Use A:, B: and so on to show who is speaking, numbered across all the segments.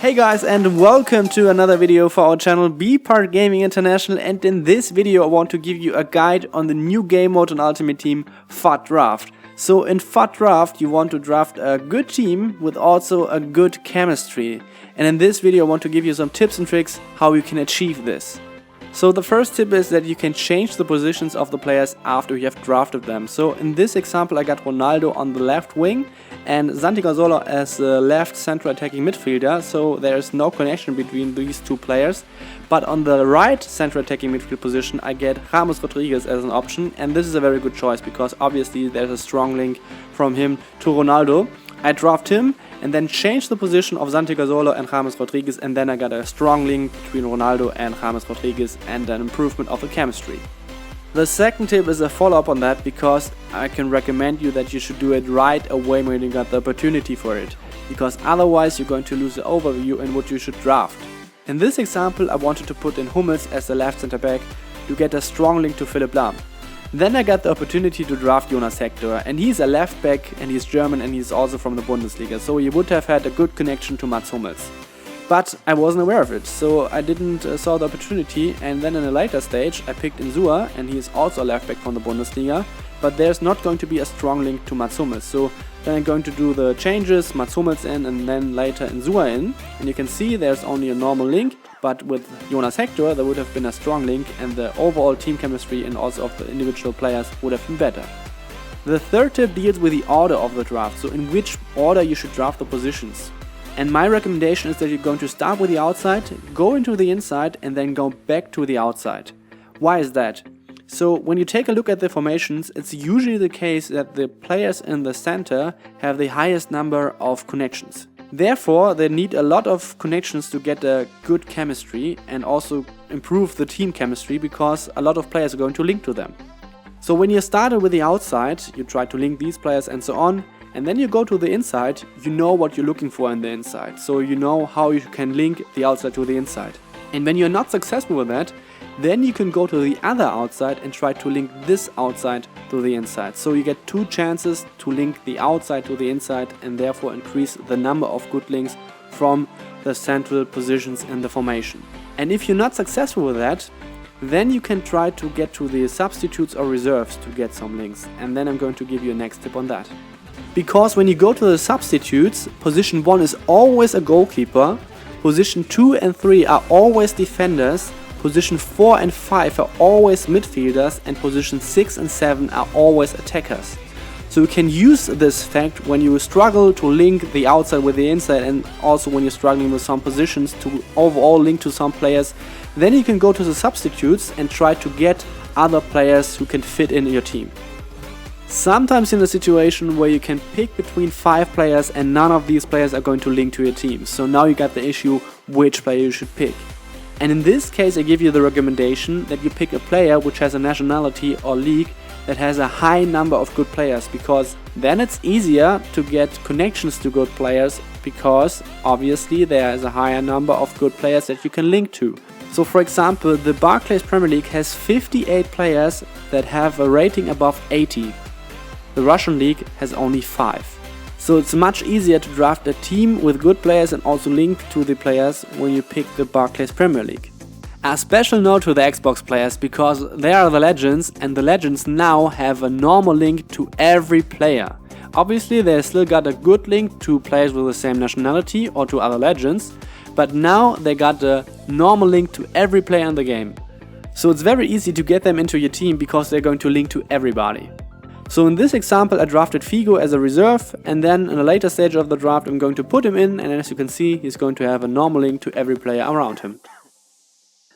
A: Hey guys, and welcome to another video for our channel bPartGaming International, and in this video I want to give you a guide on the new game mode on Ultimate Team, FUT Draft. So in FUT Draft you want to draft a good team with also a good chemistry, and in this video I want to give you some tips and tricks how you can achieve this. So the first tip is that you can change the positions of the players after you have drafted them. So in this example I got Ronaldo on the left wing and Santi Cazorla as the left central attacking midfielder, so there is no connection between these two players. But on the right central attacking midfield position I get James Rodriguez as an option, and this is a very good choice because obviously there's a strong link from him to Ronaldo. I draft him and then change the position of Santi Cazorla and James Rodriguez, and then I got a strong link between Ronaldo and James Rodriguez and an improvement of the chemistry. The second tip is a follow-up on that, because I can recommend you that you should do it right away when you got the opportunity for it, because otherwise you're going to lose the overview in what you should draft. In this example I wanted to put in Hummels as the left center back to get a strong link to Philipp Lahm. Then I got the opportunity to draft Jonas Hector, and he's a left back and he's German and he's also from the Bundesliga, so he would have had a good connection to Mats Hummels. But I wasn't aware of it, so I didn't saw the opportunity, and then in a later stage I picked Insua, and he is also a left back from the Bundesliga, but there's not going to be a strong link to Mats Hummels. So then I'm going to do the changes, Mats Hummels in and then later Insua in, and you can see there's only a normal link, but with Jonas Hector there would have been a strong link and the overall team chemistry and also of the individual players would have been better. The third tip deals with the order of the draft, so in which order you should draft the positions. And my recommendation is that you're going to start with the outside, go into the inside and then go back to the outside. Why is that? So when you take a look at the formations, it's usually the case that the players in the center have the highest number of connections. Therefore, they need a lot of connections to get a good chemistry and also improve the team chemistry, because a lot of players are going to link to them. So when you started with the outside, you try to link these players and so on, and then you go to the inside, you know what you're looking for in the inside, so you know how you can link the outside to the inside. And when you're not successful with that, then you can go to the other outside and try to link this outside to the inside. So you get two chances to link the outside to the inside and therefore increase the number of good links from the central positions in the formation. And if you're not successful with that, then you can try to get to the substitutes or reserves to get some links. And then I'm going to give you a next tip on that. Because when you go to the substitutes, position 1 is always a goalkeeper, position 2 and 3 are always defenders, position 4 and 5 are always midfielders, and position 6 and 7 are always attackers. So you can use this fact when you struggle to link the outside with the inside, and also when you're struggling with some positions to overall link to some players. Then you can go to the substitutes and try to get other players who can fit in your team. Sometimes in a situation where you can pick between 5 players and none of these players are going to link to your team. So now you got the issue which player you should pick. And in this case I give you the recommendation that you pick a player which has a nationality or league that has a high number of good players, because then it's easier to get connections to good players, because obviously there is a higher number of good players that you can link to. So for example, the Barclays Premier League has 58 players that have a rating above 80. The Russian league has only 5. So it's much easier to draft a team with good players and also link to the players when you pick the Barclays Premier League. A special note to the Xbox players, because they are the legends, and the legends now have a normal link to every player. Obviously they still got a good link to players with the same nationality or to other legends, but now they got a normal link to every player in the game. So it's very easy to get them into your team because they're going to link to everybody. So in this example I drafted Figo as a reserve, and then in a later stage of the draft I'm going to put him in, and as you can see he's going to have a normal link to every player around him.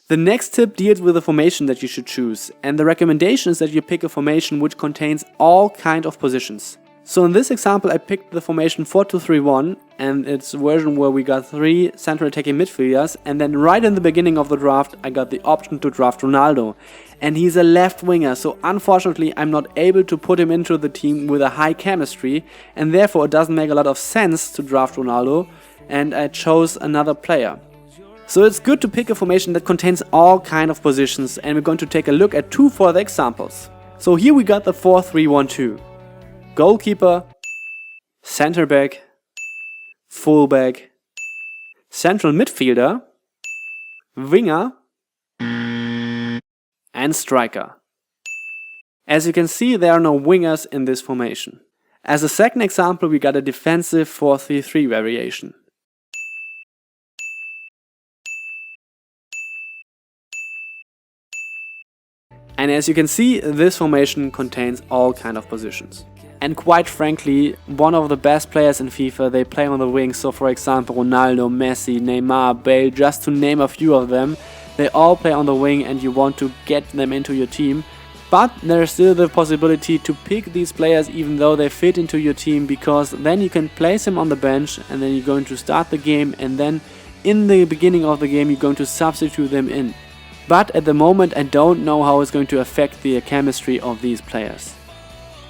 A: The next tip deals with the formation that you should choose, and the recommendation is that you pick a formation which contains all kind of positions. So in this example I picked the formation 4-2-3-1, and it's a version where we got 3 central attacking midfielders, and then right in the beginning of the draft I got the option to draft Ronaldo. And he's a left winger, so unfortunately I'm not able to put him into the team with a high chemistry, and therefore it doesn't make a lot of sense to draft Ronaldo, and I chose another player. So it's good to pick a formation that contains all kind of positions, and we're going to take a look at 2 further examples. So here we got the 4-3-1-2. Goalkeeper, center back, fullback, central midfielder, winger, and striker. As you can see, there are no wingers in this formation. As a second example, we got a defensive 4-3-3 variation. And as you can see, this formation contains all kind of positions. And quite frankly, one of the best players in FIFA, they play on the wing. So for example, Ronaldo, Messi, Neymar, Bale, just to name a few of them, they all play on the wing and you want to get them into your team. But there's still the possibility to pick these players even though they fit into your team, because then you can place them on the bench and then you're going to start the game, and then in the beginning of the game you're going to substitute them in. But at the moment I don't know how it's going to affect the chemistry of these players.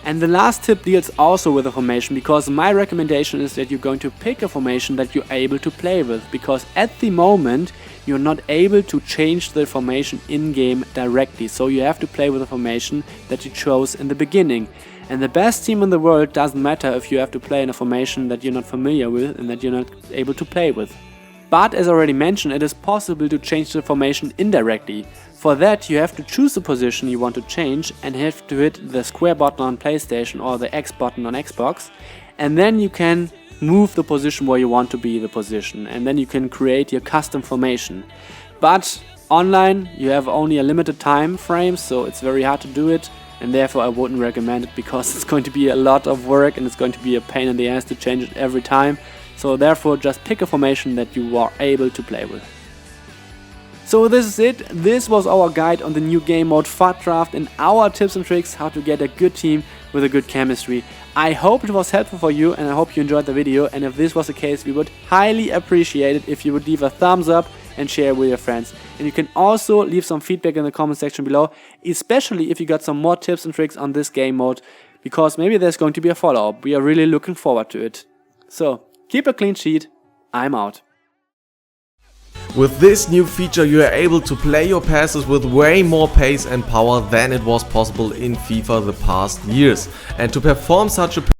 A: And the last tip deals also with a formation, because my recommendation is that you're going to pick a formation that you're able to play with, because at the moment you're not able to change the formation in-game directly, so you have to play with a formation that you chose in the beginning. And the best team in the world doesn't matter if you have to play in a formation that you're not familiar with and that you're not able to play with. But as already mentioned, it is possible to change the formation indirectly. For that you have to choose the position you want to change and have to hit the square button on PlayStation or the X button on Xbox, and then you can move the position where you want to be the position, and then you can create your custom formation. But online you have only a limited time frame, so it's very hard to do it, and therefore I wouldn't recommend it, because it's going to be a lot of work and it's going to be a pain in the ass to change it every time. So therefore just pick a formation that you are able to play with. So this is it. This was our guide on the new game mode FUT Draft and our tips and tricks how to get a good team with a good chemistry. I hope it was helpful for you and I hope you enjoyed the video, and if this was the case, we would highly appreciate it if you would leave a thumbs up and share it with your friends. And you can also leave some feedback in the comment section below, especially if you got some more tips and tricks on this game mode, because maybe there's going to be a follow-up. We are really looking forward to it. So keep a clean sheet. I'm out.
B: With this new feature you are able to play your passes with way more pace and power than it was possible in FIFA the past years. And to perform such a